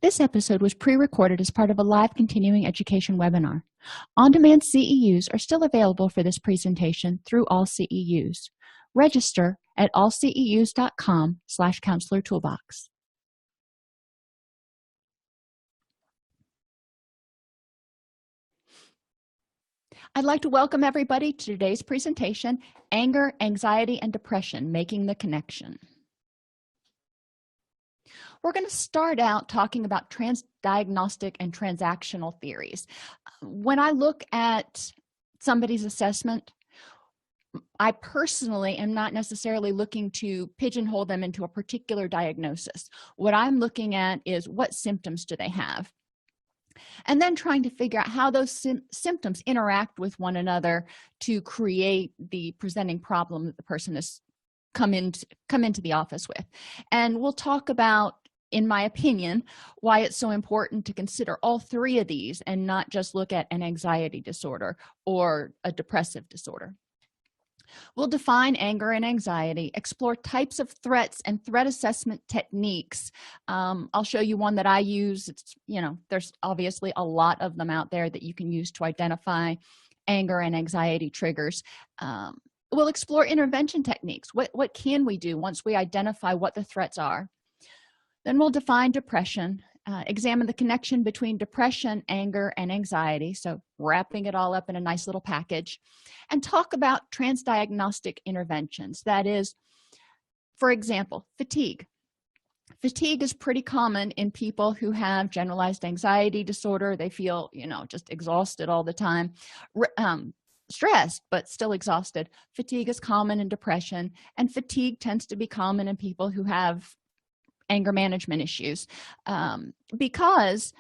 This episode was pre-recorded as part of a live continuing education webinar. On-demand CEUs are still available for this presentation through All CEUs. Register at allceus.com/counselor toolbox. I'd like to welcome everybody to today's presentation, Anger, Anxiety, and Depression, Making the Connection. We're going to start out talking about transdiagnostic and transactional theories. When I look at somebody's assessment, I personally am not necessarily looking to pigeonhole them into a particular diagnosis. What I'm looking at is what symptoms do they have, and then trying to figure out how those symptoms interact with one another to create the presenting problem that the person has come into the office with. And we'll talk about, in my opinion, why it's so important to consider all three of these and not just look at an anxiety disorder or a depressive disorder. We'll define anger and anxiety, explore types of threats and threat assessment techniques. I'll show you one that I use. There's obviously a lot of them out there that you can use to identify anger and anxiety triggers. We'll explore intervention techniques. What can we do once we identify what the threats are? Then we'll define depression, examine the connection between depression, anger, and anxiety, so wrapping it all up in a nice little package, and talk about transdiagnostic interventions. That is, for example, fatigue. Fatigue is pretty common in people who have generalized anxiety disorder. They feel, just exhausted all the time. Stressed but still exhausted. Fatigue is common in depression, and fatigue tends to be common in people who have anger management issues, because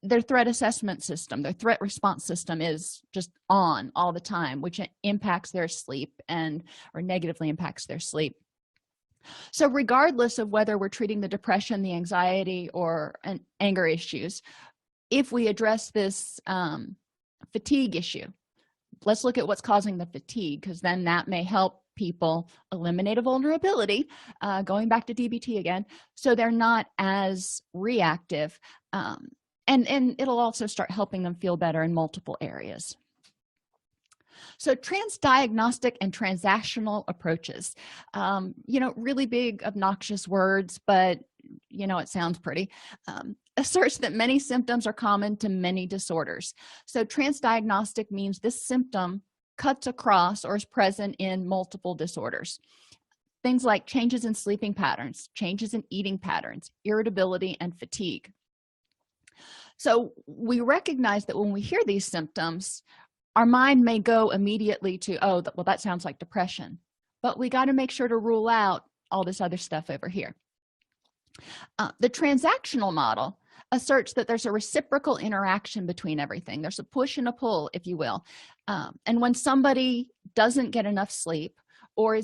their threat assessment system, their threat response system is just on all the time, which impacts their sleep or negatively impacts their sleep. So regardless of whether we're treating the depression, the anxiety, or an anger issues, if we address this fatigue issue, let's look at what's causing the fatigue, because then that may help people eliminate a vulnerability, going back to DBT again, so they're not as reactive, and it'll also start helping them feel better in multiple areas. So transdiagnostic and transactional approaches, really big obnoxious words, but it sounds pretty, asserts that many symptoms are common to many disorders. So transdiagnostic means this symptom cuts across or is present in multiple disorders. Things like changes in sleeping patterns, changes in eating patterns, irritability, and fatigue. So we recognize that when we hear these symptoms, our mind may go immediately to, oh, well, that sounds like depression, but we got to make sure to rule out all this other stuff over here. The transactional model asserts that there's a reciprocal interaction between everything. There's a push and a pull, if you will. And when somebody doesn't get enough sleep, or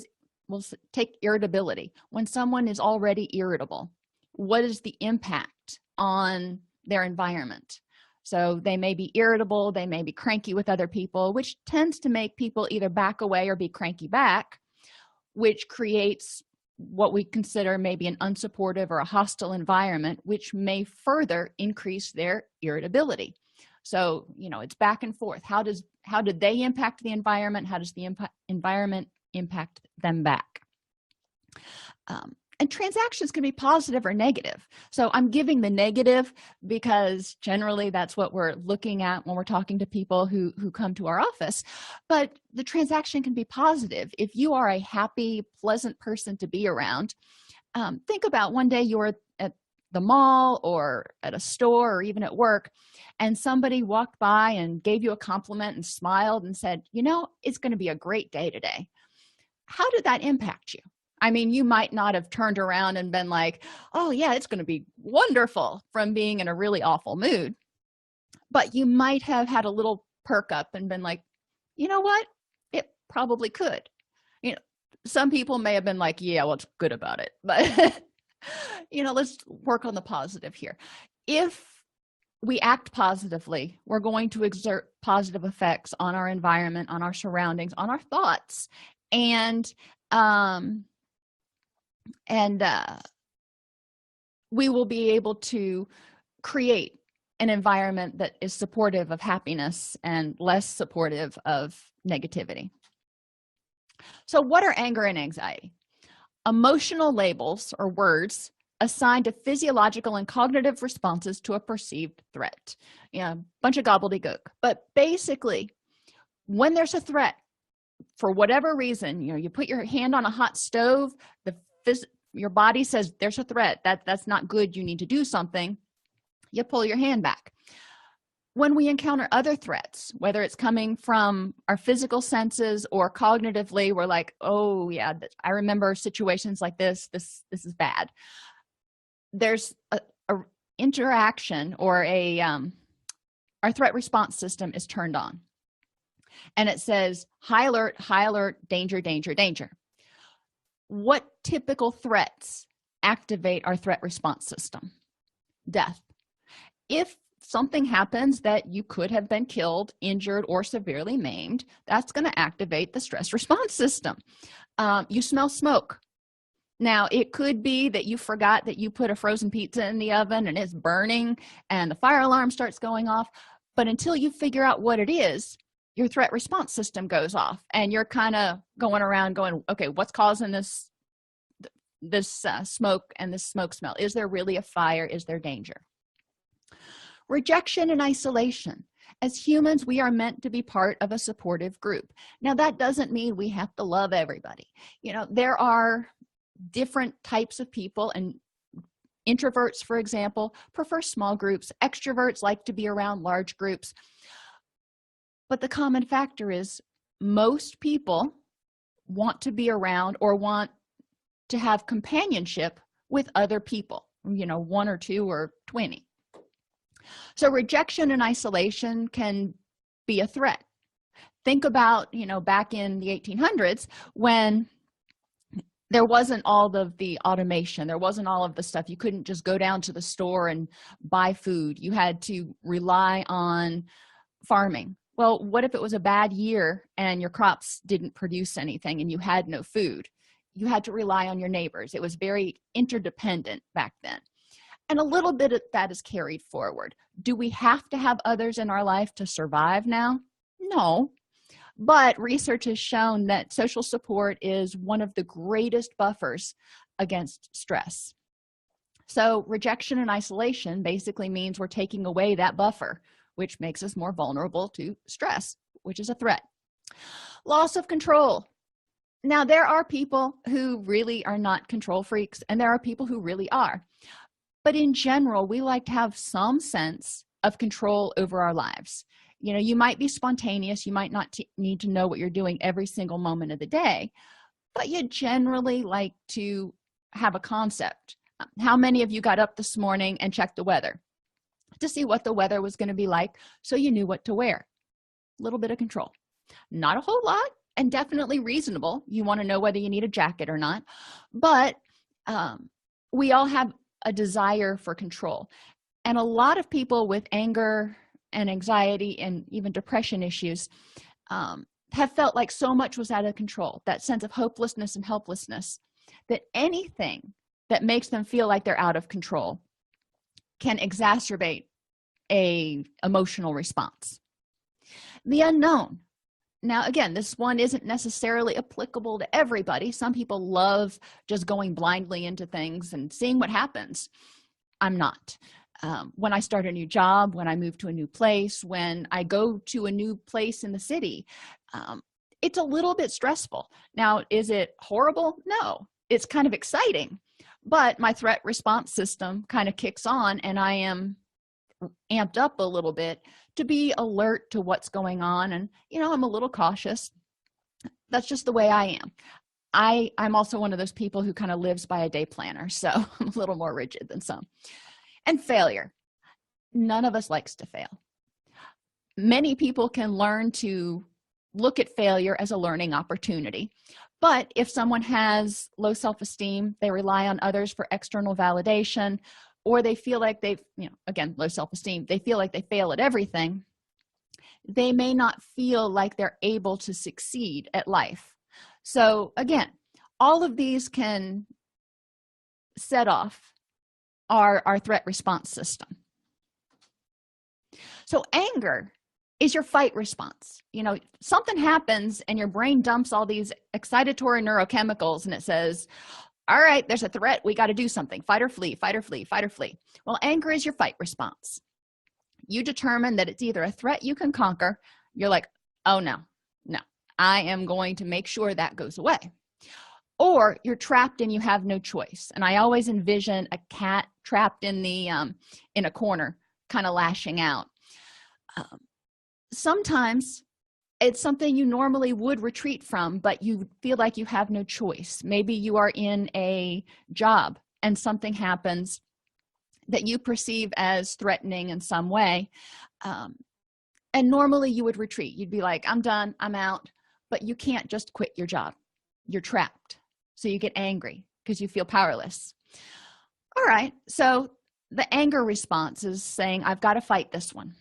we'll take irritability, when someone is already irritable, what is the impact on their environment? So they may be irritable, they may be cranky with other people, which tends to make people either back away or be cranky back, which creates what we consider maybe an unsupportive or a hostile environment, which may further increase their irritability. So it's back and forth. How did they impact the environment? How does the environment impact them back? And transactions can be positive or negative. So I'm giving the negative because generally that's what we're looking at when we're talking to people who come to our office. But the transaction can be positive. If you are a happy, pleasant person to be around, think about one day you're at the mall or at a store or even at work, and somebody walked by and gave you a compliment and smiled and said, it's going to be a great day today. How did that impact you? I mean, you might not have turned around and been like, oh yeah, it's going to be wonderful, from being in a really awful mood. But you might have had a little perk up and been like, you know what? It probably could. Some people may have been like, yeah, what's good about it? But, let's work on the positive here. If we act positively, we're going to exert positive effects on our environment, on our surroundings, on our thoughts. And we will be able to create an environment that is supportive of happiness and less supportive of negativity. So what are anger and anxiety? Emotional labels or words assigned to physiological and cognitive responses to a perceived threat. Yeah, a bunch of gobbledygook. But basically, when there's a threat, for whatever reason, you put your hand on a hot stove, your body says there's a threat, that's not good, you need to do something, you pull your hand back. When we encounter other threats, whether it's coming from our physical senses or cognitively, we're like, oh yeah, I remember situations like this is bad. There's a interaction, or our threat response system is turned on, and it says high alert, danger, danger, danger. What typical threats activate our threat response system? Death. If something happens that you could have been killed, injured, or severely maimed, that's going to activate the stress response system. You smell smoke. Now, it could be that you forgot that you put a frozen pizza in the oven and it's burning and the fire alarm starts going off, but until you figure out what it is, your threat response system goes off, and you're kind of going around going, okay, what's causing this smoke and this smoke smell? Is there really a fire? Is there danger? Rejection and isolation. As humans, we are meant to be part of a supportive group. Now, that doesn't mean we have to love everybody. There are different types of people, and introverts, for example, prefer small groups. Extroverts like to be around large groups. But the common factor is most people want to be around or want to have companionship with other people, one or two or 20. So rejection and isolation can be a threat. Think about, back in the 1800s when there wasn't all of the automation, there wasn't all of the stuff. You couldn't just go down to the store and buy food. You had to rely on farming. Well, what if it was a bad year and your crops didn't produce anything and you had no food? You had to rely on your neighbors. It was very interdependent back then. And a little bit of that is carried forward. Do we have to have others in our life to survive now? No. But research has shown that social support is one of the greatest buffers against stress. So rejection and isolation basically means we're taking away that buffer, which makes us more vulnerable to stress, which is a threat. Loss of control. Now, there are people who really are not control freaks, and there are people who really are. But in general, we like to have some sense of control over our lives. You might be spontaneous. You might not need to know what you're doing every single moment of the day, but you generally like to have a concept. How many of you got up this morning and checked the weather to see what the weather was going to be like so you knew what to wear? A little bit of control. Not a whole lot, and definitely reasonable. You want to know whether you need a jacket or not, but we all have a desire for control. And a lot of people with anger and anxiety and even depression issues have felt like so much was out of control, that sense of hopelessness and helplessness, that anything that makes them feel like they're out of control can exacerbate a emotional response. The unknown. Now, again, this one isn't necessarily applicable to everybody. Some people love just going blindly into things and seeing what happens. I'm not. When I start a new job, when I move to a new place, when I go to a new place in the city, it's a little bit stressful. Now, is it horrible? No, it's kind of exciting, but my threat response system kind of kicks on, and I am amped up a little bit to be alert to what's going on. And, I'm a little cautious. That's just the way I am. I'm also one of those people who kind of lives by a day planner, so I'm a little more rigid than some. And failure. None of us likes to fail. Many people can learn to look at failure as a learning opportunity. But if someone has low self-esteem, they rely on others for external validation, or they feel like they've, again, low self-esteem, they feel like they fail at everything, they may not feel like they're able to succeed at life. So again, all of these can set off our threat response system. So anger is your fight response. Something happens and your brain dumps all these excitatory neurochemicals and it says, all right, there's a threat, we got to do something. Fight or flee, fight or flee, fight or flee. Well, anger is your fight response. You determine that it's either a threat you can conquer. You're like, oh no, I am going to make sure that goes away. Or you're trapped and you have no choice. And I always envision a cat trapped in a corner, kind of lashing out. Sometimes it's something you normally would retreat from, but you feel like you have no choice. Maybe you are in a job and something happens that you perceive as threatening in some way. And normally you would retreat. You'd be like, I'm done, I'm out. But you can't just quit your job. You're trapped. So you get angry because you feel powerless. All right, so the anger response is saying, I've got to fight this one.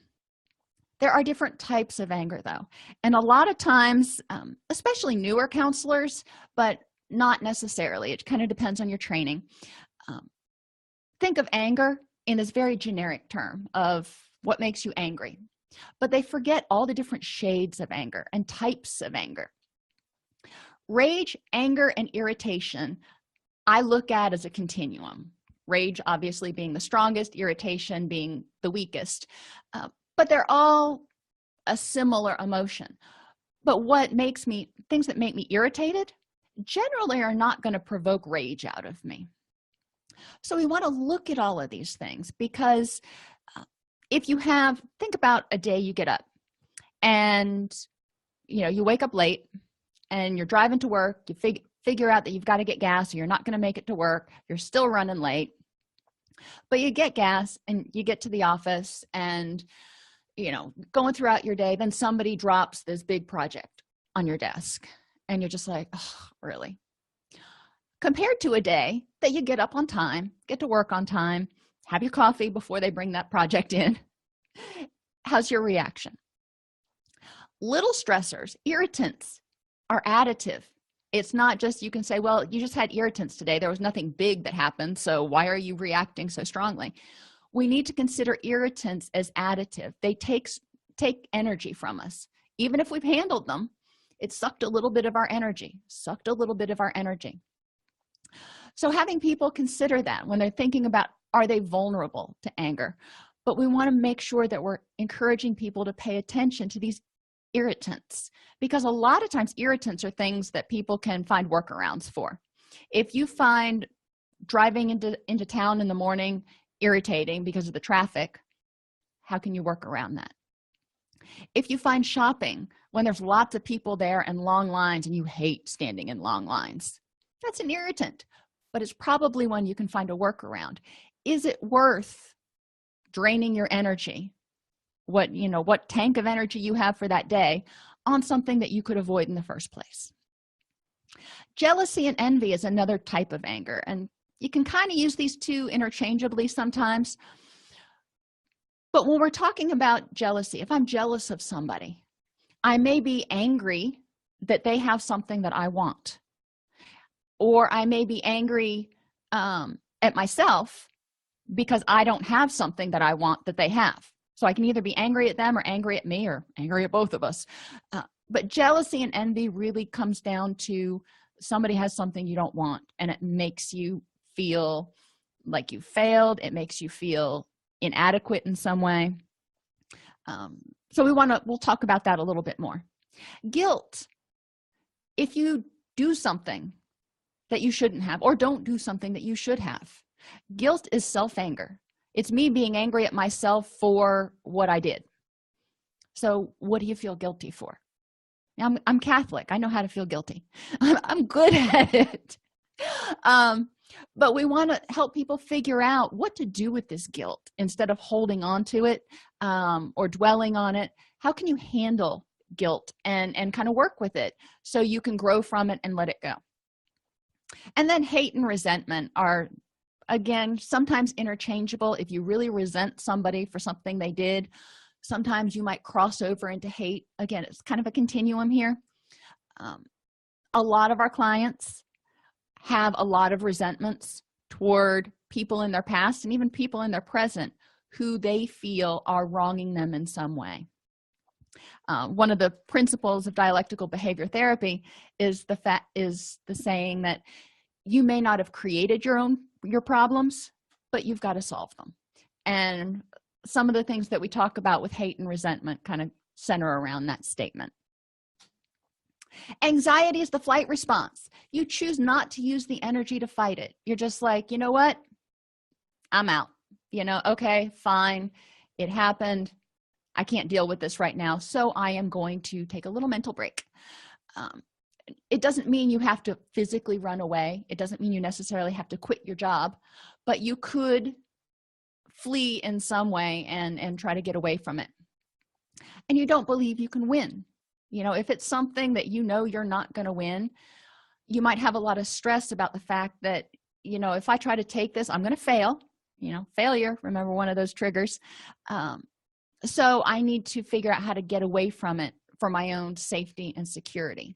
There are different types of anger, though. And a lot of times, especially newer counselors, but not necessarily. It kind of depends on your training. Think of anger in this very generic term of what makes you angry. But they forget all the different shades of anger and types of anger. Rage, anger, and irritation, I look at as a continuum. Rage obviously being the strongest, irritation being the weakest. But they're all a similar emotion. But things that make me irritated generally are not going to provoke rage out of me. So we want to look at all of these things, because if you think about a day you get up and you wake up late and you're driving to work, you figure out that you've got to get gas, or you're not going to make it to work, you're still running late, but you get gas and you get to the office, and going throughout your day, then somebody drops this big project on your desk and you're just like, oh, really? Compared to a day that you get up on time, get to work on time, have your coffee before they bring that project in, how's your reaction? Little stressors, irritants, are additive. It's not just, you can say, well, you just had irritants today, there was nothing big that happened, so why are you reacting so strongly? We need to consider irritants as additive. They take energy from us. Even if we've handled them, it sucked a little bit of our energy. So having people consider that when they're thinking about, are they vulnerable to anger? But we want to make sure that we're encouraging people to pay attention to these irritants, because a lot of times irritants are things that people can find workarounds for. If you find driving into town in the morning irritating because of the traffic, how can you work around that? If you find shopping when there's lots of people there and long lines and you hate standing in long lines, that's an irritant, but it's probably one you can find a workaround. Is it worth draining your energy, what tank of energy you have for that day, on something that you could avoid in the first place? Jealousy and envy is another type of anger, and you can kind of use these two interchangeably sometimes. But when we're talking about jealousy, if I'm jealous of somebody, I may be angry that they have something that I want, or I may be angry at myself because I don't have something that I want that they have. So I can either be angry at them or angry at me or angry at both of us. But jealousy and envy really comes down to somebody has something you don't want, and it makes you feel like you failed. It makes you feel inadequate in some way. So we'll talk about that a little bit more. Guilt. If you do something that you shouldn't have, or don't do something that you should have. Guilt is self-anger. It's me being angry at myself for what I did. So what do you feel guilty for? I'm Catholic. I know how to feel guilty. I'm good at it. But we want to help people figure out what to do with this guilt instead of holding on to it or dwelling on it. How can you handle guilt and kind of work with it so you can grow from it and let it go? And then hate and resentment are, again, sometimes interchangeable. If you really resent somebody for something they did, sometimes you might cross over into hate. Again, it's kind of a continuum here. A lot of our clients have a lot of resentments toward people in their past and even people in their present who they feel are wronging them in some way. One of the principles of dialectical behavior therapy is the saying that you may not have created your problems, but you've got to solve them. And some of the things that we talk about with hate and resentment kind of center around that statement. Anxiety is the flight response. You choose not to use the energy to fight it. You're just like, you know what? I'm out. Okay, fine. It happened. I can't deal with this right now, so I am going to take a little mental break. It doesn't mean you have to physically run away. It doesn't mean you necessarily have to quit your job, but you could flee in some way and try to get away from it. And you don't believe you can win. If it's something that you're not going to win, you might have a lot of stress about the fact that, if I try to take this, I'm going to fail. Failure, remember, one of those triggers. So I need to figure out how to get away from it for my own safety and security.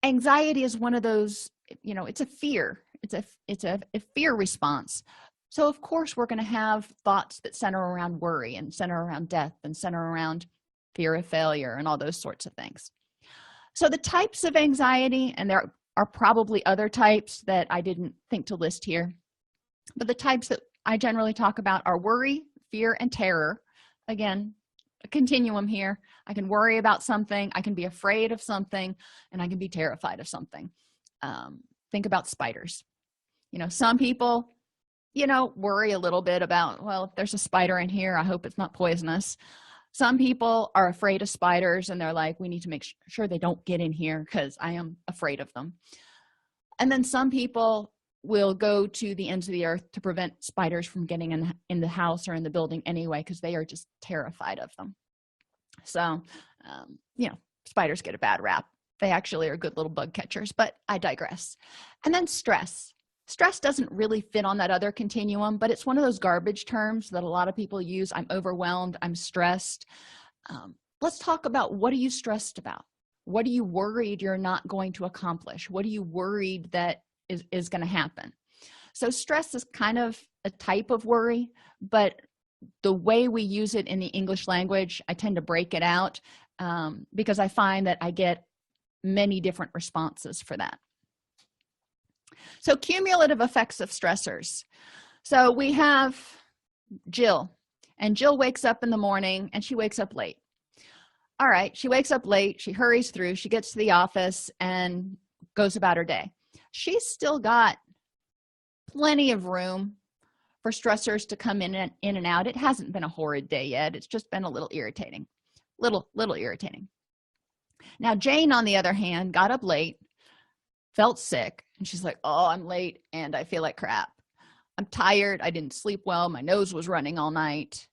Anxiety is one of those, it's a fear. It's a fear response. So of course we're going to have thoughts that center around worry and center around death and center around fear of failure and all those sorts of things. So the types of anxiety, and there are probably other types that I didn't think to list here, but the types that I generally talk about are worry, fear, and terror. Again, a continuum here. I can worry about something, I can be afraid of something, and I can be terrified of something. Think about spiders. Some people, worry a little bit about, well, if there's a spider in here, I hope it's not poisonous. Some people are afraid of spiders and they're like, we need to make sure they don't get in here because I am afraid of them. And then some people will go to the ends of the earth to prevent spiders from getting in the house or in the building anyway, because they are just terrified of them. So, spiders get a bad rap. They actually are good little bug catchers, but I digress. And then stress. Stress doesn't really fit on that other continuum, but it's one of those garbage terms that a lot of people use. I'm overwhelmed. I'm stressed. Let's talk about, what are you stressed about? What are you worried you're not going to accomplish? What are you worried that is going to happen? So stress is kind of a type of worry, but the way we use it in the English language, I tend to break it out because I find that I get many different responses for that. So cumulative effects of stressors. So we have Jill, and Jill wakes up in the morning and she wakes up late. All right, she wakes up late, she hurries through, she gets to the office and goes about her day. She's still got plenty of room for stressors to come in and out. It hasn't been a horrid day yet. It's just been a little irritating, little irritating. Now, Jane, on the other hand, got up late, felt sick, and she's like, oh, I'm late and I feel like crap. I'm tired. I didn't sleep well. My nose was running all night.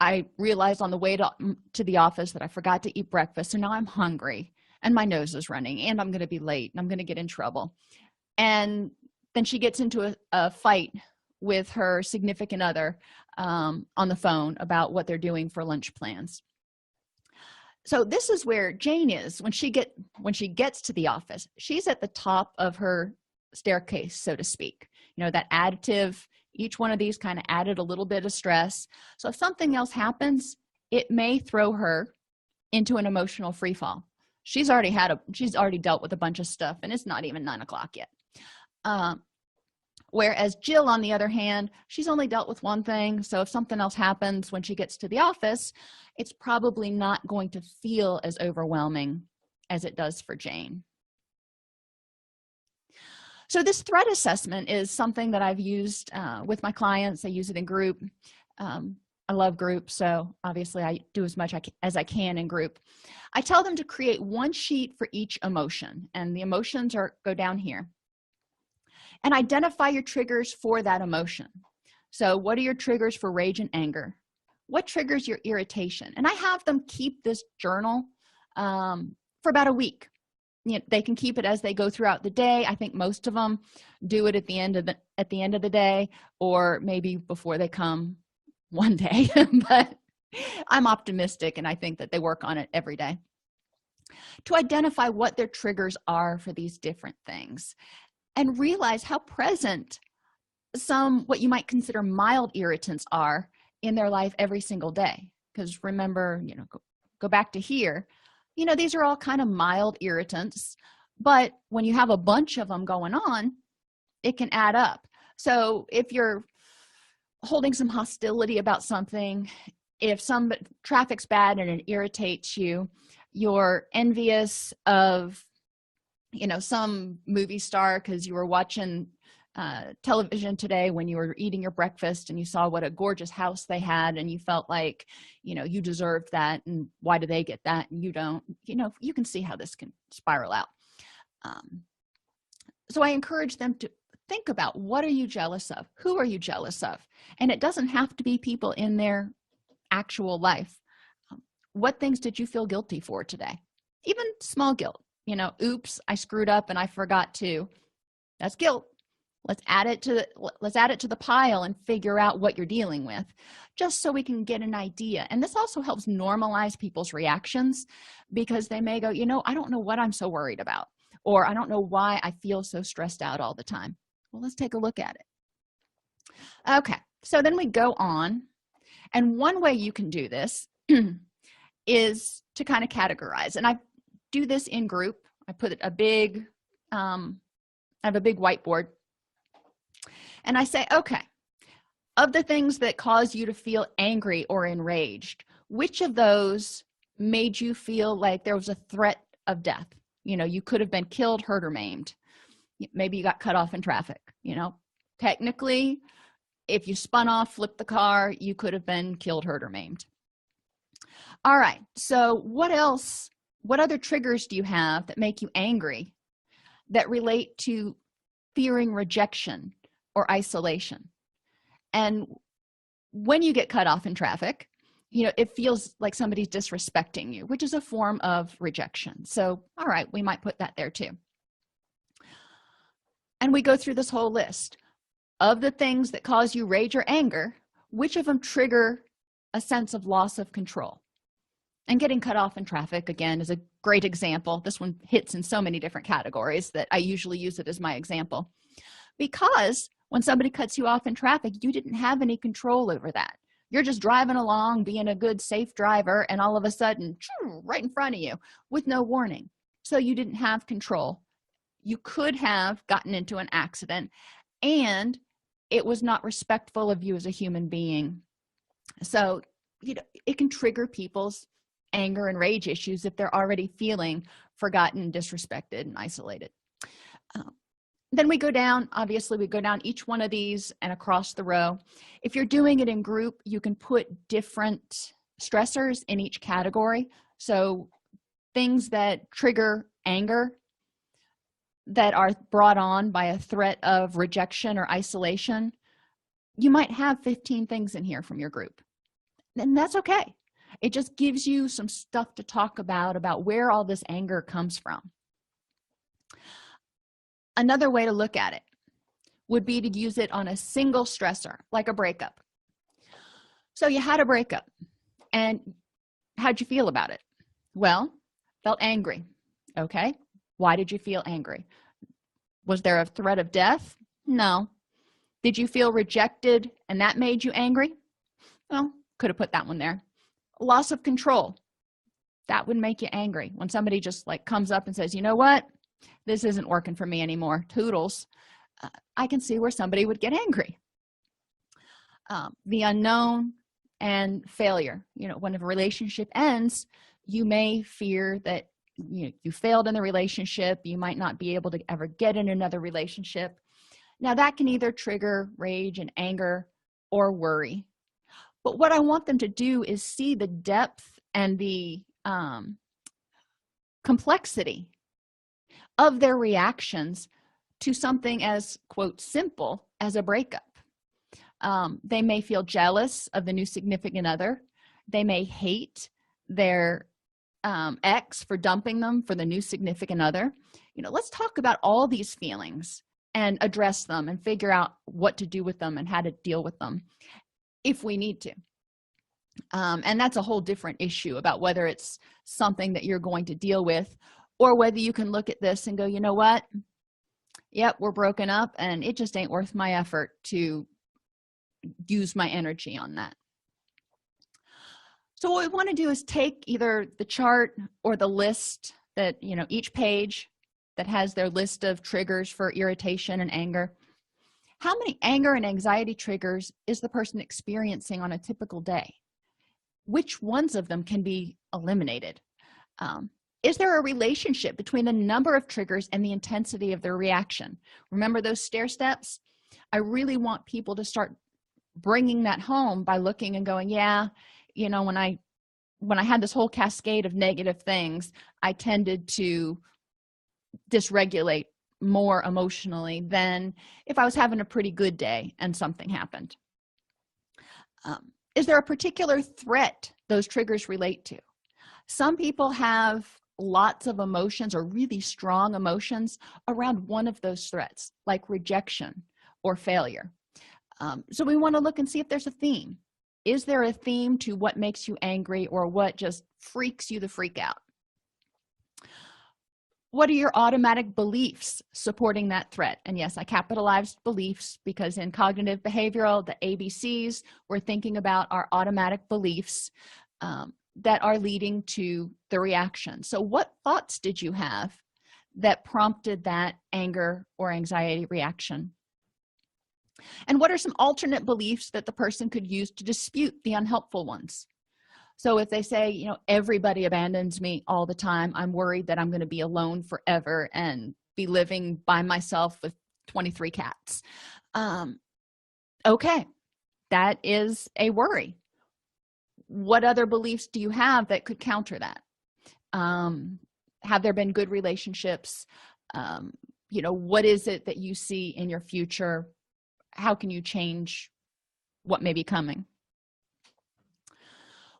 I realized on the way to the office that I forgot to eat breakfast. So now I'm hungry and my nose is running and I'm going to be late and I'm going to get in trouble. And then she gets into a fight with her significant other on the phone about what they're doing for lunch plans. So this is where Jane is when she gets to the office. She's at the top of her staircase, so to speak. That additive, each one of these kind of added a little bit of stress. So if something else happens, it may throw her into an emotional free fall. She's already dealt with a bunch of stuff, and it's not even 9 o'clock yet. Whereas Jill, on the other hand, she's only dealt with one thing. So if something else happens when she gets to the office, it's probably not going to feel as overwhelming as it does for Jane. So this threat assessment is something that I've used with my clients. I use it in group. I love groups, so obviously I do as much as I can in group. I tell them to create one sheet for each emotion, and the emotions go down here. And identify your triggers for that emotion. So what are your triggers for rage and anger? What triggers your irritation? And I have them keep this journal for about a week. They can keep it as they go throughout the day. I think most of them do it at the end of the day, or maybe before they come one day. But I'm optimistic, and I think that they work on it every day to identify what their triggers are for these different things, and realize how present some what you might consider mild irritants are in their life every single day. Because remember, go back to here, these are all kind of mild irritants, but when you have a bunch of them going on, it can add up. So if you're holding some hostility about something, if some traffic's bad and it irritates you, you're envious of some movie star because you were watching television today when you were eating your breakfast and you saw what a gorgeous house they had and you felt like you deserved that, and why do they get that and you don't. You can see how this can spiral out. So I encourage them to think about, what are you jealous of? Who are you jealous of? And it doesn't have to be people in their actual life. What things did you feel guilty for today? Even small guilt. Oops, I screwed up and I forgot to. That's guilt. Let's add it to the pile and figure out what you're dealing with, just so we can get an idea. And this also helps normalize people's reactions, because they may go, I don't know what I'm so worried about, or I don't know why I feel so stressed out all the time. Well, let's take a look at it. Okay, so then we go on, and one way you can do this is to kind of categorize. And I do this in group. I put I have a big whiteboard, and I say, okay, of the things that cause you to feel angry or enraged, which of those made you feel like there was a threat of death? You could have been killed, hurt, or maimed. Maybe you got cut off in traffic. Technically, if you spun off, flipped the car, you could have been killed, hurt, or maimed. All right, so what else? What other triggers do you have that make you angry, that relate to fearing rejection or isolation? And when you get cut off in traffic, it feels like somebody's disrespecting you, which is a form of rejection. So, all right, we might put that there too. And we go through this whole list of the things that cause you rage or anger. Which of them trigger a sense of loss of control? And getting cut off in traffic, again, is a great example. This one hits in so many different categories that I usually use it as my example. Because when somebody cuts you off in traffic, you didn't have any control over that. You're just driving along, being a good, safe driver, and all of a sudden, right in front of you with no warning. So you didn't have control. You could have gotten into an accident, and it was not respectful of you as a human being. So, it can trigger people's anger and rage issues if they're already feeling forgotten, disrespected, and isolated. Then we go down, obviously we go down each one of these and across the row. If you're doing it in group, you can put different stressors in each category. So things that trigger anger, that are brought on by a threat of rejection or isolation, you might have 15 things in here from your group. And that's okay. It just gives you some stuff to talk about where all this anger comes from. Another way to look at it would be to use it on a single stressor, like a breakup. So you had a breakup, and how'd you feel about it? Well, felt angry. Okay. Why did you feel angry? Was there a threat of death? No. Did you feel rejected and that made you angry? Well, could have put that one there. Loss of control. That would make you angry when somebody just comes up and says, you know what? This isn't working for me anymore. Toodles. I can see where somebody would get angry. The unknown and failure. When a relationship ends, you may fear that you failed in the relationship. You might not be able to ever get in another relationship. Now that can either trigger rage and anger or worry. But what I want them to do is see the depth and the complexity of their reactions to something as, quote, simple as a breakup. They may feel jealous of the new significant other. They may hate their ex for dumping them for the new significant other. Let's talk about all these feelings and address them and figure out what to do with them and how to deal with them if we need to. And that's a whole different issue about whether it's something that you're going to deal with, or whether you can look at this and go, you know what? yep, we're broken up and it just ain't worth my effort to use my energy on that. So what we want to do is take either the chart or the list that, each page that has their list of triggers for irritation and anger. How many anger and anxiety triggers is the person experiencing on a typical day? Which ones of them can be eliminated? Is there a relationship between the number of triggers and the intensity of their reaction? Remember those stair steps? I really want people to start bringing that home by looking and going, yeah, when I had this whole cascade of negative things, I tended to dysregulate more emotionally than if I was having a pretty good day and something happened. Is there a particular threat those triggers relate to? Some people have lots of emotions or really strong emotions around one of those threats, like rejection or failure. So we want to look and see if there's a theme. Is there a theme to what makes you angry or what just freaks you the freak out? What are your automatic beliefs supporting that threat? And yes, I capitalized beliefs because in cognitive behavioral, the ABCs, we're thinking about our automatic beliefs that are leading to the reaction. So what thoughts did you have that prompted that anger or anxiety reaction? And what are some alternate beliefs that the person could use to dispute the unhelpful ones? So if they say, everybody abandons me all the time, I'm worried that I'm going to be alone forever and be living by myself with 23 cats. Okay, that is a worry. What other beliefs do you have that could counter that? Have there been good relationships? What is it that you see in your future? How can you change what may be coming?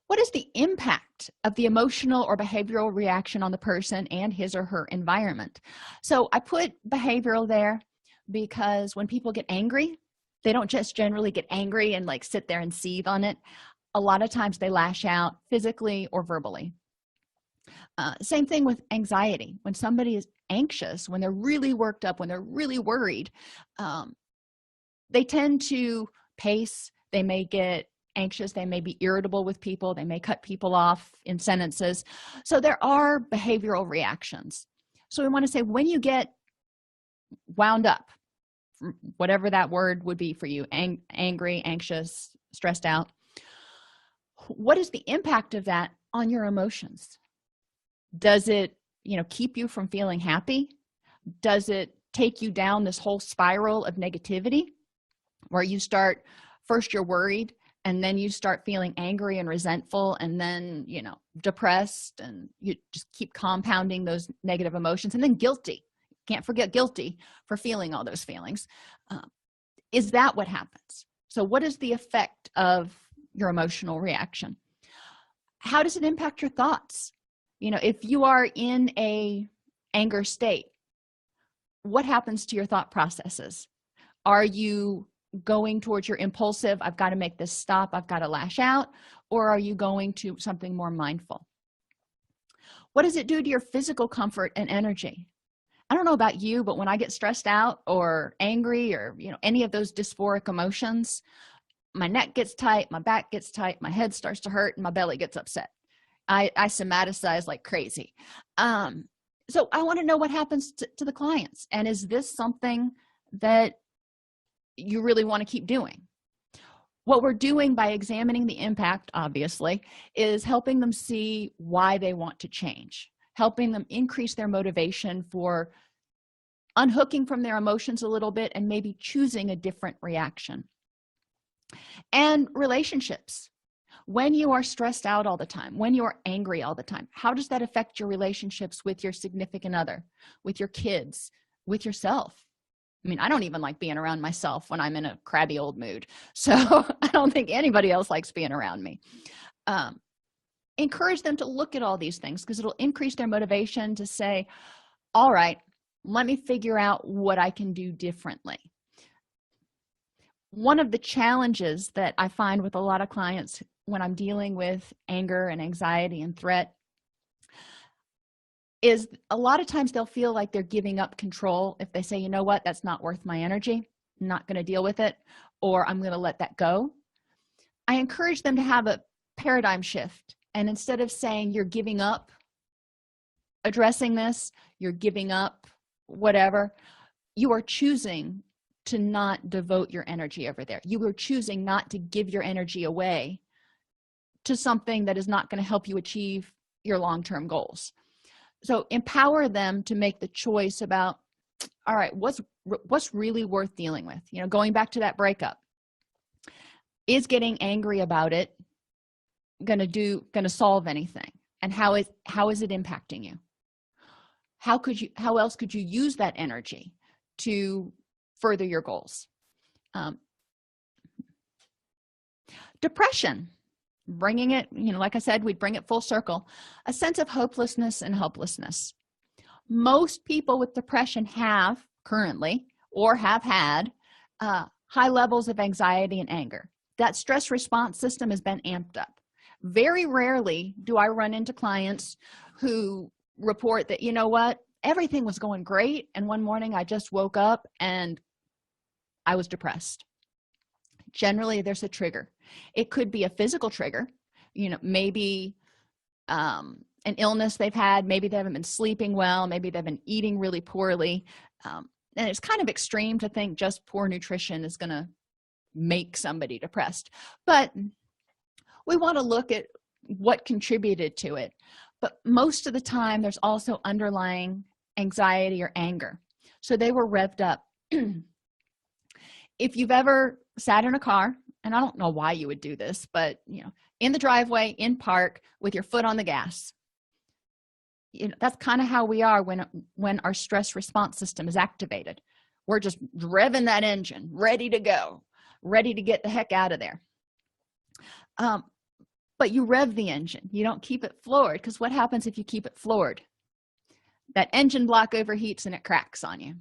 What is the impact of the emotional or behavioral reaction on the person and his or her environment? So I put behavioral there because when people get angry, they don't just generally get angry and sit there and seethe on it. A lot of times they lash out physically or verbally. Same thing with anxiety. When somebody is anxious, when they're really worked up, when they're really worried, they tend to pace. They may get anxious, they may be irritable with people, they may cut people off in sentences. So there are behavioral reactions. So we want to say when you get wound up, whatever that word would be for you, angry, anxious, stressed out, what is the impact of that on your emotions? Does it keep you from feeling happy? Does it take you down this whole spiral of negativity where you start, first you're worried, and then you start feeling angry and resentful, and then depressed, and you just keep compounding those negative emotions, and then guilty. Can't forget guilty for feeling all those feelings. Is that what happens? So what is the effect of your emotional reaction? How does it impact your thoughts? If you are in a anger state, what happens to your thought processes? Are you going towards your impulsive, I've got to make this stop, I've got to lash out, or are you going to something more mindful? What does it do to your physical comfort and energy? I don't know about you, but when I get stressed out or angry or any of those dysphoric emotions, my neck gets tight, my back gets tight, my head starts to hurt, and my belly gets upset. I somaticize like crazy. So I want to know what happens to the clients, and is this something that you really want to keep doing? What we're doing by examining the impact, obviously, is helping them see why they want to change, helping them increase their motivation for unhooking from their emotions a little bit and maybe choosing a different reaction. And relationships. When you are stressed out all the time, when you are angry all the time, how does that affect your relationships with your significant other, with your kids, with yourself? I mean, I don't even like being around myself when I'm in a crabby old mood. So I don't think anybody else likes being around me. Encourage them to look at all these things because it'll increase their motivation to say, all right, let me figure out what I can do differently. One of the challenges that I find with a lot of clients when I'm dealing with anger and anxiety and threat is a lot of times they'll feel like they're giving up control if they say, you know what, that's not worth my energy, I'm not going to deal with it, or I'm going to let that go. I encourage them to have a paradigm shift, and instead of saying you're giving up addressing this, you're giving up whatever, you are choosing to not devote your energy over there. You are choosing not to give your energy away to something that is not going to help you achieve your long-term goals. So empower them to make the choice about, all right, what's really worth dealing with? You know, going back to that breakup, is getting angry about it gonna solve anything? And how is it impacting you? How else could you use that energy to further your goals? Depression, bringing it, you know, like I said, we'd bring it full circle, a sense of hopelessness and helplessness. Most people with depression have currently, or have had, high levels of anxiety and anger. That stress response system has been amped up. Very rarely do I run into clients who report that, you know what, everything was going great, and one morning I just woke up and I was depressed. Generally, there's a trigger. It could be a physical trigger, you know, maybe an illness they've had, maybe they haven't been sleeping well, maybe they've been eating really poorly, and it's kind of extreme to think just poor nutrition is going to make somebody depressed, but we want to look at what contributed to it. But most of the time there's also underlying anxiety or anger, so they were revved up. If you've ever sat in a car, and I don't know why you would do this, but you know, in the driveway, in park, with your foot on the gas, you know, that's kind of how we are when our stress response system is activated. We're just revving that engine, ready to go, ready to get the heck out of there. But you rev the engine, you don't keep it floored, because what happens if you keep it floored? That engine block overheats and it cracks on you.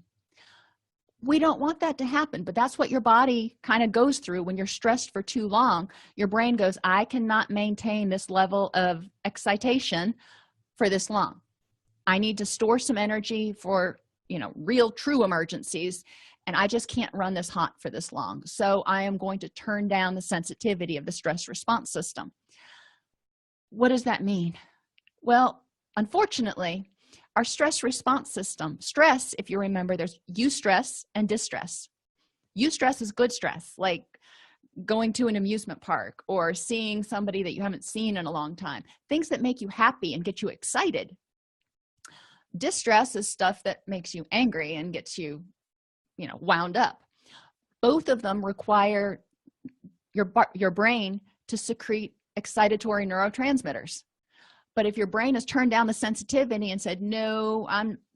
We don't want that to happen, but that's what your body kind of goes through when you're stressed for too long. Your brain goes, I cannot maintain this level of excitation for this long. I need to store some energy for, you know, real true emergencies, and I just can't run this hot for this long. So I am going to turn down the sensitivity of the stress response system. What does that mean? Well, unfortunately, our stress response system, stress, if you remember, there's eustress and distress. Eustress is good stress, like going to an amusement park or seeing somebody that you haven't seen in a long time, things that make you happy and get you excited. Distress is stuff that makes you angry and gets you, you know, wound up. Both of them require your brain to secrete excitatory neurotransmitters. But if your brain has turned down the sensitivity and said, no,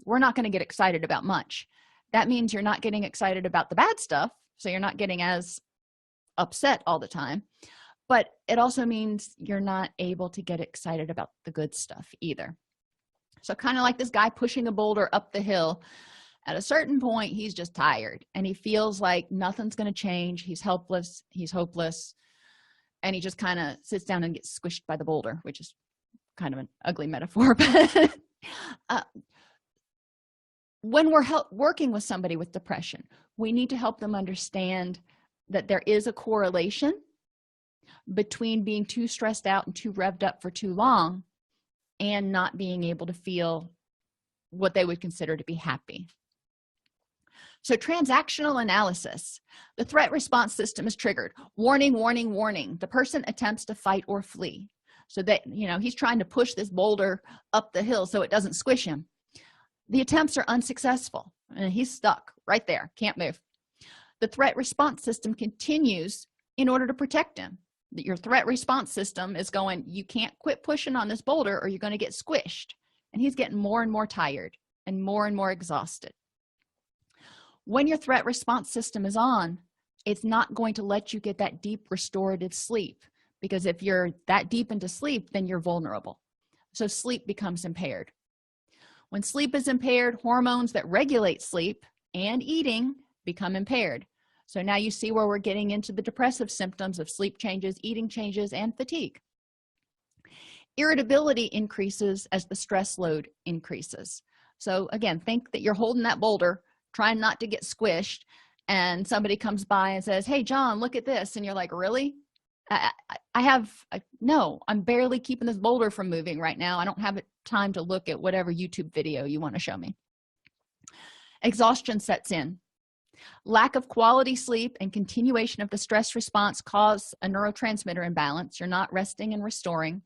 we're not going to get excited about much, that means you're not getting excited about the bad stuff, so you're not getting as upset all the time. But it also means you're not able to get excited about the good stuff either. So kind of like this guy pushing a boulder up the hill, at a certain point he's just tired and he feels like nothing's going to change. He's helpless, he's hopeless, and he just kind of sits down and gets squished by the boulder, which is kind of an ugly metaphor. But when we're working with somebody with depression, we need to help them understand that there is a correlation between being too stressed out and too revved up for too long and not being able to feel what they would consider to be happy. So transactional analysis, the threat response system is triggered. Warning, warning, warning. The person attempts to fight or flee. So that, you know, he's trying to push this boulder up the hill so it doesn't squish him. The attempts are unsuccessful and he's stuck right there, can't move. The threat response system continues in order to protect him. Your threat response system is going, you can't quit pushing on this boulder or you're going to get squished. And he's getting more and more tired and more exhausted. When your threat response system is on, it's not going to let you get that deep restorative sleep, because if you're that deep into sleep, then you're vulnerable. So sleep becomes impaired. When sleep is impaired, hormones that regulate sleep and eating become impaired. So now you see where we're getting into the depressive symptoms of sleep changes, eating changes, and fatigue. Irritability increases as the stress load increases. So again, think that you're holding that boulder, trying not to get squished, and somebody comes by and says, hey John, look at this, and you're like, really? No, I'm barely keeping this boulder from moving right now. I don't have time to look at whatever YouTube video you want to show me. Exhaustion sets in. Lack of quality sleep and continuation of the stress response cause a neurotransmitter imbalance. You're not resting and restoring.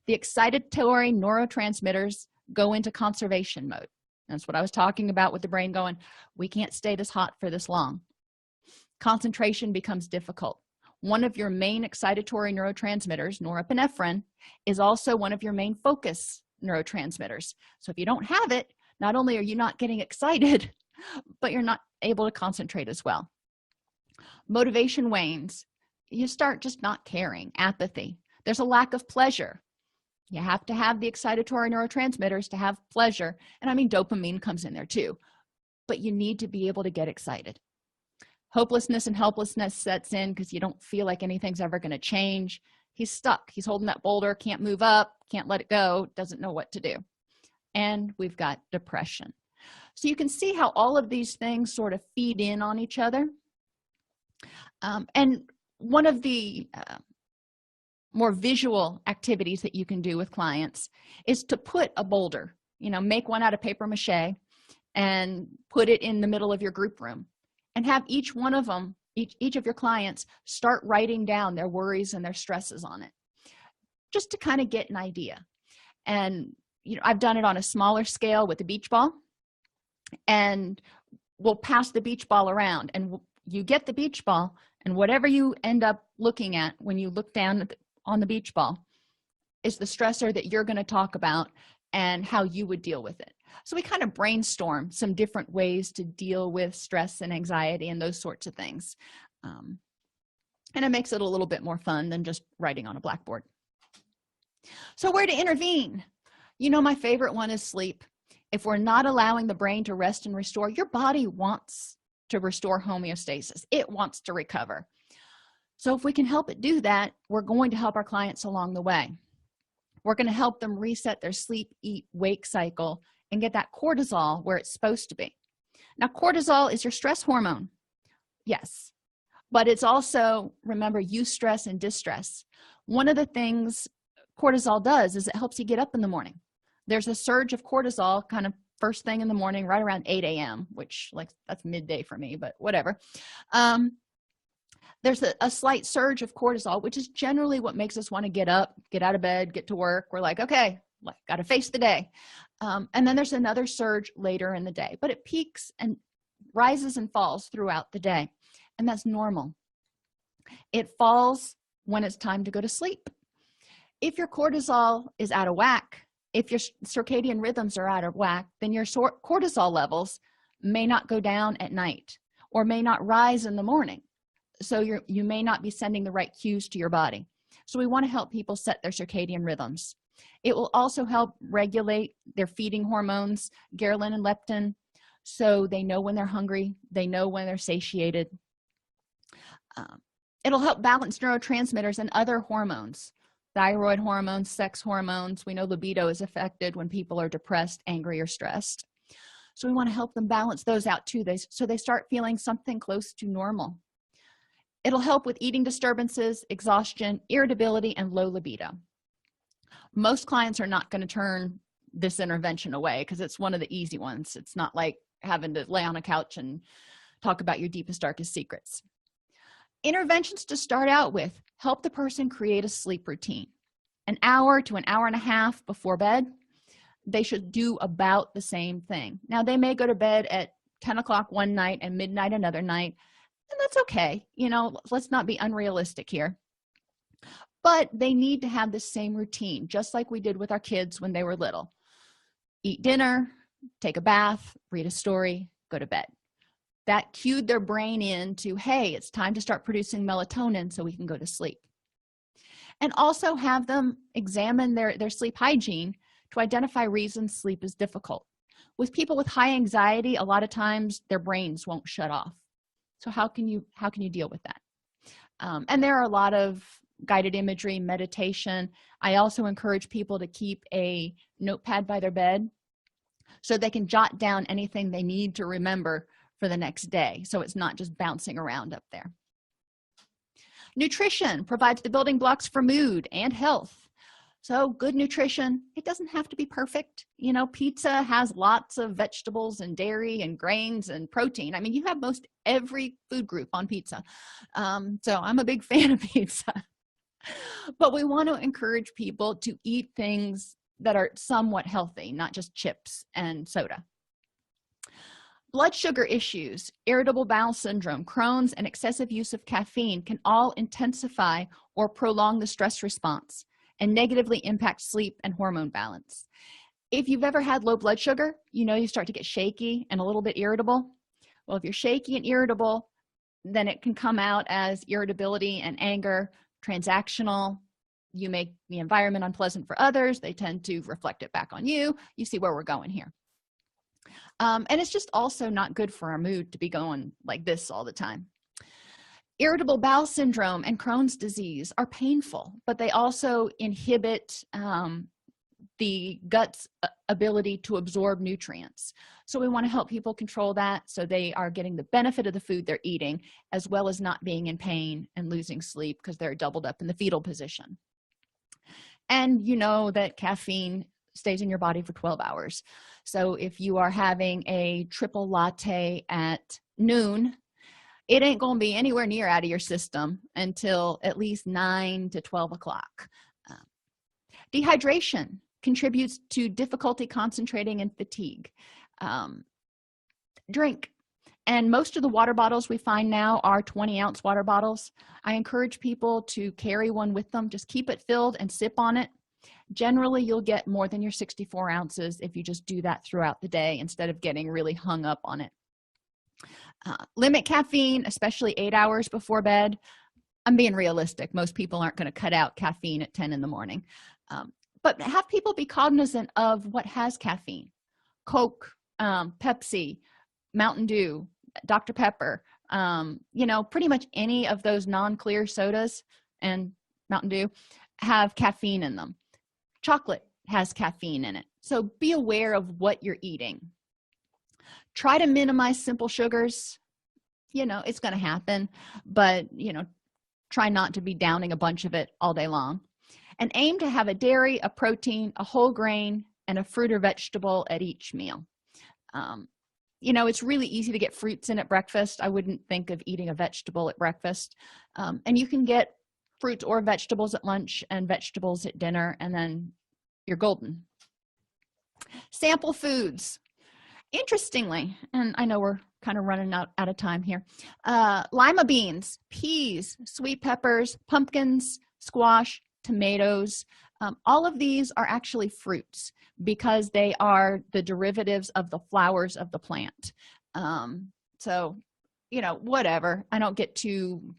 The excitatory neurotransmitters go into conservation mode. That's what I was talking about with the brain going, we can't stay this hot for this long. Concentration becomes difficult. One of your main excitatory neurotransmitters, norepinephrine, is also one of your main focus neurotransmitters. So if you don't have it, not only are you not getting excited, but you're not able to concentrate as well. Motivation wanes. You start just not caring. Apathy. There's a lack of pleasure. You have to have the excitatory neurotransmitters to have pleasure. And I mean, dopamine comes in there too. But you need to be able to get excited. Hopelessness and helplessness sets in because you don't feel like anything's ever going to change. He's stuck. He's holding that boulder, can't move up, can't let it go, doesn't know what to do. And we've got depression. So you can see how all of these things sort of feed in on each other. And one of the more visual activities that you can do with clients is to put a boulder, make one out of paper mache and put it in the middle of your group room, and have each one of them, each of your clients, start writing down their worries and their stresses on it, just to kind of get an idea. And I've done it on a smaller scale with the beach ball, and we'll pass the beach ball around, and you get the beach ball, and whatever you end up looking at when you look down on the beach ball is the stressor that you're going to talk about and how you would deal with it. So we kind of brainstorm some different ways to deal with stress and anxiety and those sorts of things. And it makes it a little bit more fun than just writing on a blackboard. So where to intervene? My favorite one is sleep. If we're not allowing the brain to rest and restore, your body wants to restore homeostasis. It wants to recover. So if we can help it do that, we're going to help our clients along the way. We're going to help them reset their sleep, eat, wake cycle and get that cortisol where it's supposed to be. Now, cortisol is your stress hormone. Yes, but it's also, remember, eustress and distress. One of the things cortisol does is it helps you get up in the morning. There's a surge of cortisol kind of first thing in the morning, right around 8 a.m., which that's midday for me, but whatever. There's a slight surge of cortisol, which is generally what makes us want to get up, get out of bed, get to work. We're like, okay, got to face the day. And then there's another surge later in the day, but it peaks and rises and falls throughout the day. And that's normal. It falls when it's time to go to sleep. If your cortisol is out of whack, if your circadian rhythms are out of whack, then your cortisol levels may not go down at night or may not rise in the morning. So you may not be sending the right cues to your body. So we want to help people set their circadian rhythms. It will also help regulate their feeding hormones, ghrelin and leptin, so they know when they're hungry, they know when they're satiated. It'll help balance neurotransmitters and other hormones, thyroid hormones, sex hormones. We know libido is affected when people are depressed, angry, or stressed. So we want to help them balance those out too, so they start feeling something close to normal. It'll help with eating disturbances, exhaustion, irritability, and low libido. Most clients are not going to turn this intervention away because it's one of the easy ones. It's not like having to lay on a couch and talk about your deepest, darkest secrets. Interventions to start out with: help the person create a sleep routine. An hour to an hour and a half before bed, they should do about the same thing. Now, they may go to bed at 10 o'clock one night and midnight another night, and that's okay. Let's not be unrealistic here. But they need to have the same routine, just like we did with our kids when they were little. Eat dinner, take a bath, read a story, go to bed. That cued their brain into, hey, it's time to start producing melatonin so we can go to sleep. And also have them examine their sleep hygiene to identify reasons sleep is difficult. With people with high anxiety, a lot of times their brains won't shut off. So how can you deal with that? And there are a lot of guided imagery, meditation. I also encourage people to keep a notepad by their bed so they can jot down anything they need to remember for the next day, so it's not just bouncing around up there. Nutrition provides the building blocks for mood and health. So good nutrition, it doesn't have to be perfect. You know, pizza has lots of vegetables and dairy and grains and protein. I mean, you have most every food group on pizza. So I'm a big fan of pizza. But we want to encourage people to eat things that are somewhat healthy, not just chips and soda. Blood sugar issues, irritable bowel syndrome, Crohn's, and excessive use of caffeine can all intensify or prolong the stress response and negatively impact sleep and hormone balance. If you've ever had low blood sugar, you know you start to get shaky and a little bit irritable. Well, if you're shaky and irritable, then it can come out as irritability and anger, transactional. You make the environment unpleasant for others. They tend to reflect it back on you. You see where we're going here. And it's just also not good for our mood to be going like this all the time. Irritable bowel syndrome and Crohn's disease are painful, but they also inhibit the gut's ability to absorb nutrients. So we want to help people control that so they are getting the benefit of the food they're eating, as well as not being in pain and losing sleep because they're doubled up in the fetal position. And you know that caffeine stays in your body for 12 hours. So if you are having a triple latte at noon, it ain't going to be anywhere near out of your system until at least 9 to 12 o'clock. Dehydration contributes to difficulty concentrating and fatigue. Drink. And most of the water bottles we find now are 20-ounce water bottles. I encourage people to carry one with them. Just keep it filled and sip on it. Generally, you'll get more than your 64 ounces if you just do that throughout the day instead of getting really hung up on it. Limit caffeine, especially 8 hours before bed. I'm being realistic. Most people aren't going to cut out caffeine at 10 in the morning. But have people be cognizant of what has caffeine. Coke, Pepsi, Mountain Dew, Dr. Pepper, you know, pretty much any of those non-clear sodas and Mountain Dew have caffeine in them. Chocolate has caffeine in it. So be aware of what you're eating. Try to minimize simple sugars. You know, it's going to happen, but, you know, try not to be downing a bunch of it all day long. And aim to have a dairy, a protein, a whole grain, and a fruit or vegetable at each meal. You know, it's really easy to get fruits in at breakfast. I wouldn't think of eating a vegetable at breakfast. And you can get fruits or vegetables at lunch and vegetables at dinner, and then you're golden. Sample foods. Interestingly, and I know we're kind of running out of time here, lima beans, peas, sweet peppers, pumpkins, squash, tomatoes, all of these are actually fruits because they are the derivatives of the flowers of the plant. So, you know, whatever. I don't get too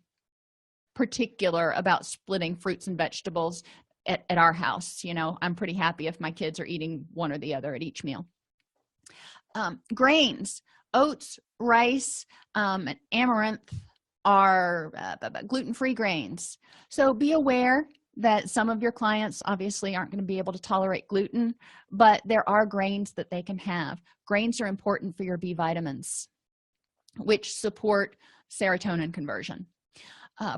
particular about splitting fruits and vegetables at our house. You know, I'm pretty happy if my kids are eating one or the other at each meal. Grains, oats, rice, and amaranth are gluten-free grains. So be aware that some of your clients obviously aren't going to be able to tolerate gluten, but there are grains that they can have. Grains are important for your B vitamins, which support serotonin conversion.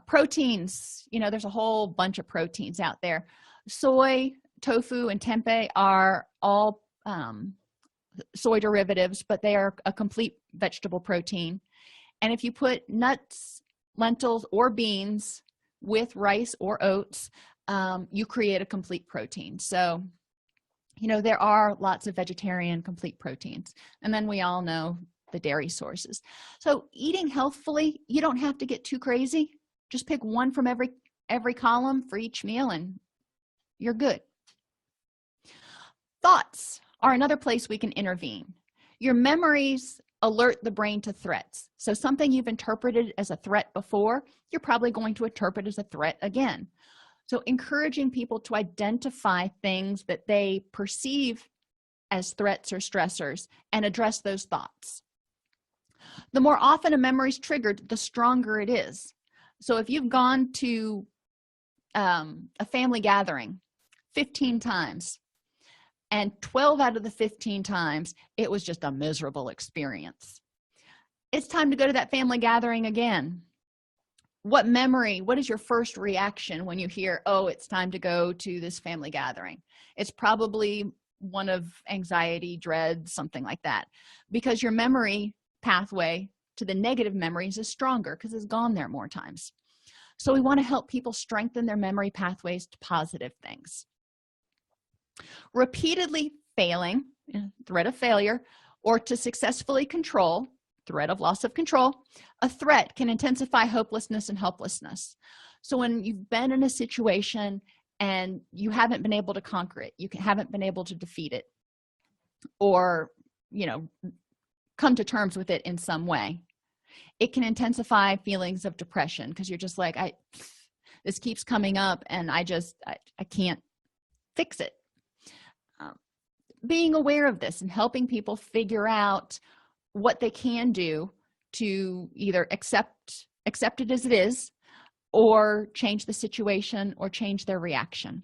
Proteins, you know, there's a whole bunch of proteins out there. Soy, tofu, and tempeh are all soy derivatives, but they are a complete vegetable protein. And if you put nuts, lentils, or beans with rice or oats, you create a complete protein. So, you know, there are lots of vegetarian complete proteins. And then we all know the dairy sources. So eating healthfully, you don't have to get too crazy. Just pick one from every column for each meal and you're good. Thoughts are another place we can intervene. Your memories alert the brain to threats. So something you've interpreted as a threat before, you're probably going to interpret as a threat again. So encouraging people to identify things that they perceive as threats or stressors and address those thoughts. The more often a memory is triggered, the stronger it is. So if you've gone to a family gathering 15 times, and 12 out of the 15 times it was just a miserable experience. It's time to go to that family gathering again. What is your first reaction when you hear, oh, it's time to go to this family gathering? It's probably one of anxiety, dread, something like that, because your memory pathway to the negative memories is stronger because it's gone there more times. So we want to help people strengthen their memory pathways to positive things. Repeatedly failing, threat of failure, or to successfully control, threat of loss of control, a threat can intensify hopelessness and helplessness. So when you've been in a situation and you haven't been able to conquer it, you haven't been able to defeat it, or come to terms with it in some way, it can intensify feelings of depression, because you're just like, this keeps coming up and I can't fix it. Being aware of this and helping people figure out what they can do to either accept it as it is, or change the situation, or change their reaction.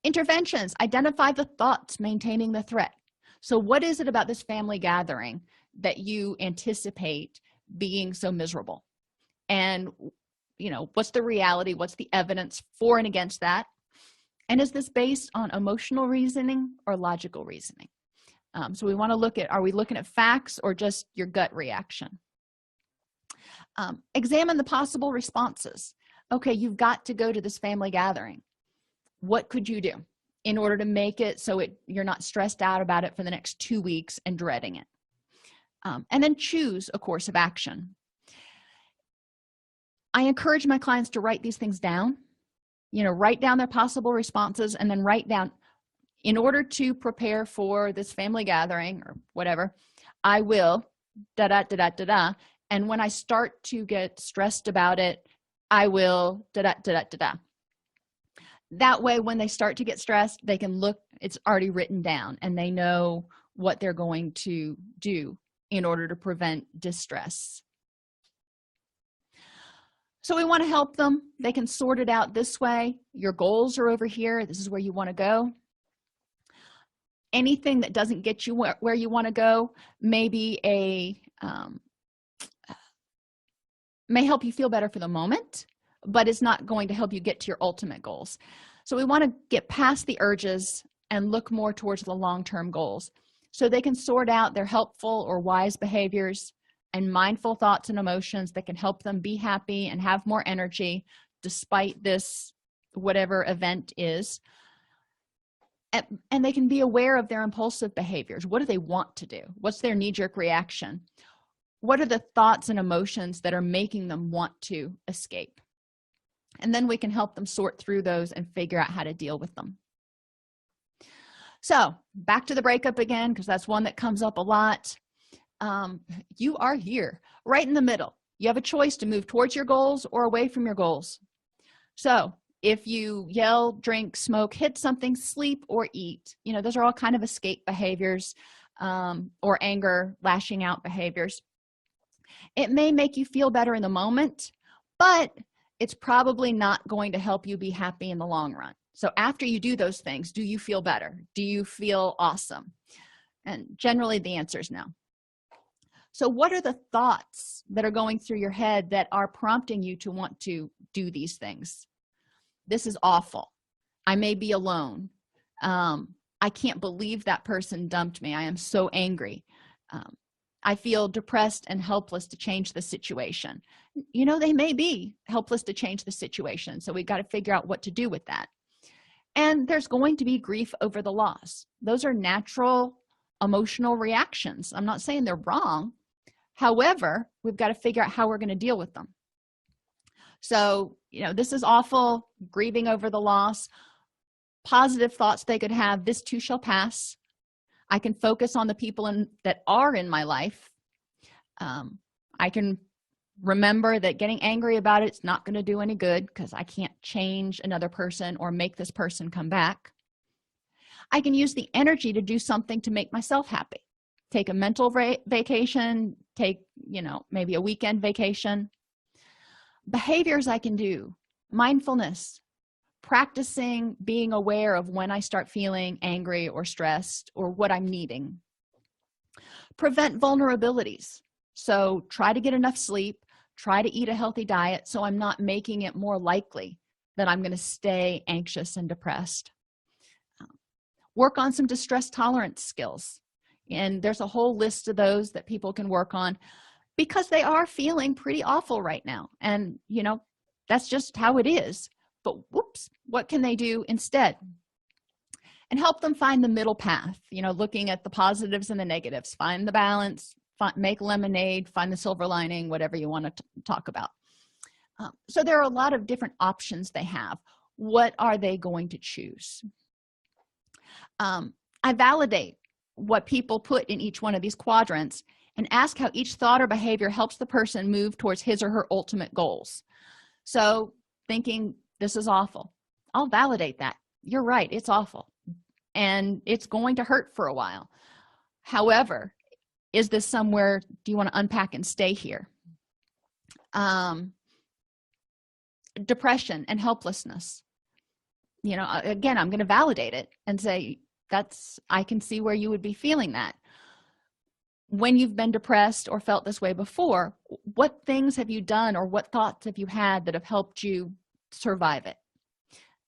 Interventions: identify the thoughts maintaining the threat. So what is it about this family gathering that you anticipate being so miserable? And what's the reality? What's the evidence for and against that? And is this based on emotional reasoning or logical reasoning? So we want to look at, are we looking at facts or just your gut reaction? Examine the possible responses. Okay, you've got to go to this family gathering. What could you do in order to make it so you're not stressed out about it for the next 2 weeks and dreading it? And then choose a course of action. I encourage my clients to write these things down. Write down their possible responses, and then write down, in order to prepare for this family gathering or whatever, I will da da da da da da. And when I start to get stressed about it, I will da da da da da da. That way, when they start to get stressed, they can look, it's already written down, and they know what they're going to do in order to prevent distress. So we want to help them. They can sort it out this way. Your goals are over here. This is where you want to go. Anything that doesn't get you where you want to go may help you feel better for the moment, but it's not going to help you get to your ultimate goals. So we want to get past the urges and look more towards the long-term goals, so they can sort out their helpful or wise behaviors and mindful thoughts and emotions that can help them be happy and have more energy despite this whatever event is. And they can be aware of their impulsive behaviors. What do they want to do? What's their knee-jerk reaction? What are the thoughts and emotions that are making them want to escape? And then we can help them sort through those and figure out how to deal with them. So back to the breakup again, because that's one that comes up a lot. You are here right in the middle. You have a choice to move towards your goals or away from your goals. So if you yell, drink, smoke, hit something, sleep, or eat, those are all kind of escape behaviors, or anger, lashing out behaviors. It may make you feel better in the moment, but it's probably not going to help you be happy in the long run. So after you do those things, do you feel better? Do you feel awesome? And generally the answer is no. So what are the thoughts that are going through your head that are prompting you to want to do these things? This is awful. I may be alone. I can't believe that person dumped me. I am so angry. I feel depressed and helpless to change the situation. They may be helpless to change the situation. So we've got to figure out what to do with that. And there's going to be grief over the loss. Those are natural emotional reactions. I'm not saying they're wrong. However, we've got to figure out how we're going to deal with them. So, this is awful, grieving over the loss. Positive thoughts they could have: this too shall pass. I can focus on the people that are in my life. I can remember that getting angry about it's not going to do any good, because I can't change another person or make this person come back. I can use the energy to do something to make myself happy. Take a mental vacation, take, maybe a weekend vacation. Behaviors I can do mindfulness, practicing being aware of when I start feeling angry or stressed or what I'm needing. Prevent vulnerabilities. So try to get enough sleep, try to eat a healthy diet so I'm not making it more likely that I'm going to stay anxious and depressed. Work on some distress tolerance skills. And there's a whole list of those that people can work on because they are feeling pretty awful right now. And, that's just how it is. But whoops, what can they do instead? And help them find the middle path, looking at the positives and the negatives. Find the balance, make lemonade, find the silver lining, whatever you want to talk about. So there are a lot of different options they have. What are they going to choose? I validate what people put in each one of these quadrants and ask how each thought or behavior helps the person move towards his or her ultimate goals. So thinking this is awful, I'll validate that. You're right, it's awful and it's going to hurt for a while. However, is this somewhere, do you want to unpack and stay here? Depression and helplessness. Again, I'm going to validate it and say, I can see where you would be feeling that. When you've been depressed or felt this way before, what things have you done or what thoughts have you had that have helped you survive it?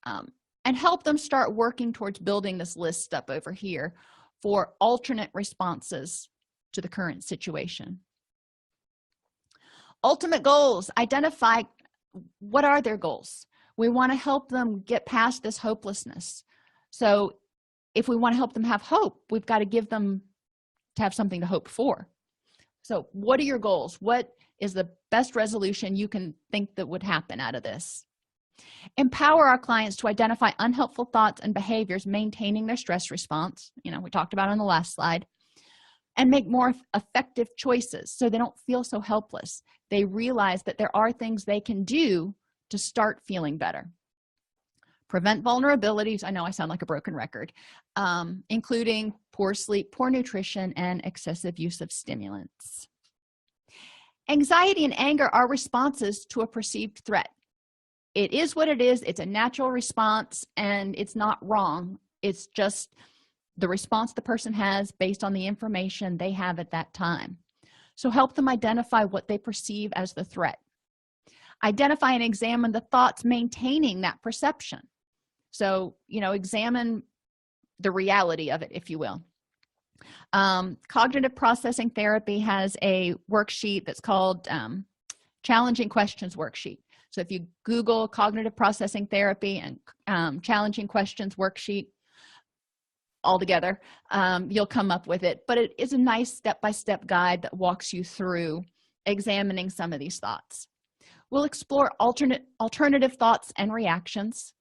And help them start working towards building this list up over here for alternate responses to the current situation. Ultimate goals. Identify what are their goals. We want to help them get past this hopelessness. So if we want to help them have hope, we've got to give them to have something to hope for. So what are your goals? What is the best resolution you can think that would happen out of this? Empower our clients to identify unhelpful thoughts and behaviors maintaining their stress response, we talked about on the last slide, and make more effective choices so they don't feel so helpless. They realize that there are things they can do to start feeling better. Prevent vulnerabilities. I know I sound like a broken record, including poor sleep, poor nutrition, and excessive use of stimulants. Anxiety and anger are responses to a perceived threat. It is what it is. It's a natural response, and it's not wrong. It's just the response the person has based on the information they have at that time. So help them identify what they perceive as the threat. Identify and examine the thoughts maintaining that perception. So, examine the reality of it, if you will. Cognitive processing therapy has a worksheet that's called Challenging Questions Worksheet. So if you Google cognitive processing therapy and Challenging Questions Worksheet all together, you'll come up with it. But it is a nice step-by-step guide that walks you through examining some of these thoughts. We'll explore alternative thoughts and reactions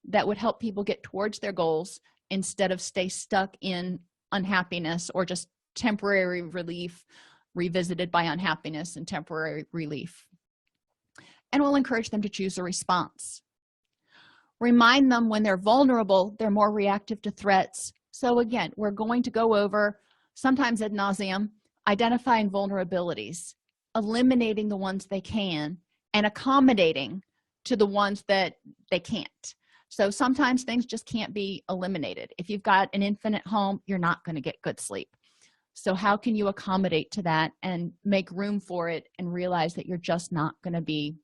that would help people get towards their goals instead of stay stuck in unhappiness or just temporary relief revisited by unhappiness and temporary relief. And we'll encourage them to choose a response. Remind them when they're vulnerable, they're more reactive to threats. So again, we're going to go over, sometimes ad nauseum, identifying vulnerabilities, eliminating the ones they can, and accommodating to the ones that they can't. So sometimes things just can't be eliminated. If you've got an infant at home, you're not going to get good sleep. So how can you accommodate to that and make room for it and realize that you're just not going to be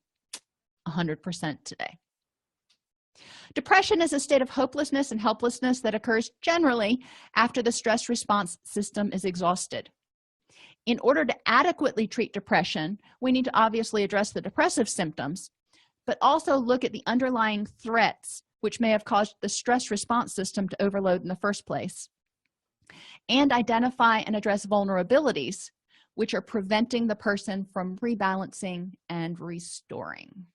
100% today? Depression is a state of hopelessness and helplessness that occurs generally after the stress response system is exhausted. In order to adequately treat depression, we need to obviously address the depressive symptoms, but also look at the underlying threats which may have caused the stress response system to overload in the first place, and identify and address vulnerabilities which are preventing the person from rebalancing and restoring.